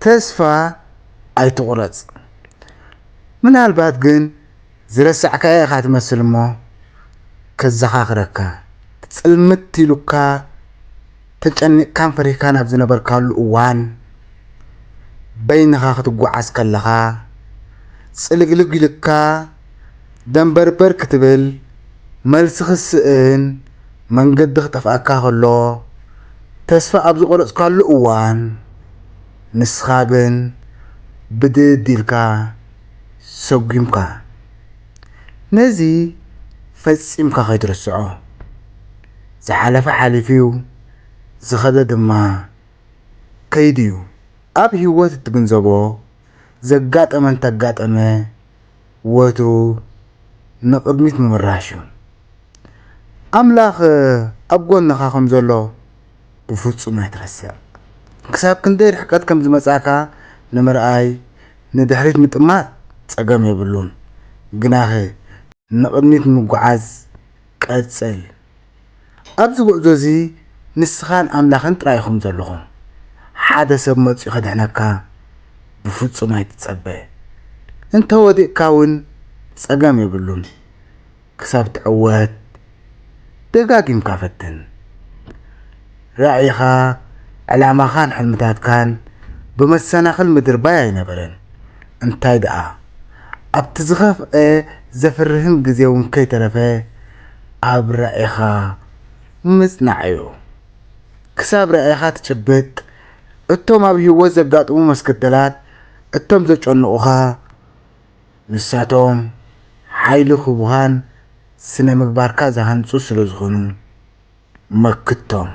ተስፋ ኣይትቑረጽ። ምናልባት ግን ዝረሳዕካዮ ኢኻ ትመስል እሞ ከዘኻኽረካ ጽልምት ኢሉካ ተጨኒቕካን ፈሪሕካን ኣብ ዝነበርካሉ እዋን በይንኻ ክትጓዓዝ ከለኻ ጽልግልግ ኢልካ ደንበርበር ክትብል መልሲ ክስእን መንገዲ ክጠፍኣካ ከሎ ተስፋ ኣብ ዝቖረጽካሉ እዋን ንስኻ ግን ብድድ ኢልካ ሰጒምካ ነዚ ፈጺምካ ከይትርስዖ። ዝሓለፈ ሓሊፉ እዩ ዝኸደ ድማ ከይዲ እዩ። ኣብ ህይወት እትግንዘቦ ዘጋጠመ እንተጋጠመ ወትሩ ንቕድሚት ምምራሕ እዩ። ኣምላኽ ኣብ ጎንኻ ከም ዘሎ ብፍጹም ኣይትረስዕ። ክሳብ ክንደይ ርሕቀት ከም ዝመጻእካ ንምርኣይ ንድሕሪት ምጥማት ጸገም የብሉን። ግናኸ ንቕድሚት ምጉዓዝ ቀጽል። ኣብዚ ጉዕዞ እዚ ንስኻን ኣምላኽን ጥራይ ኢኹም ዘለኹም። ሓደ ሰብ መጺኡ ከድሕነካ ብፍጹም ኣይትጸበ። እንተወዲቕካ እውን ጸገም የብሉን። ክሳብ ትዕወት ደጋጊምካ ፈትን። ራእይኻ ዕላማኻን ሕልምታትካን ብመሰናኽል ምድር ባይ ኣይነበረን። እንታይ ደኣ ኣብቲ ዝኸፍአ ዘፍርህን ግዜ እውን ከይተረፈ ኣብ ራእይኻ ምጽናዕ እዩ። ክሳብ ራእይኻ ትጭብጥ እቶም ኣብ ህይወት ዘጋጥሙ መስከተላት እቶም ዘጨንቑኻ ንሳቶም ሓይሊ ክቡሃን ስነ ምግባርካ ዝሃንጹ ስለ ዝኾኑ መክቶም።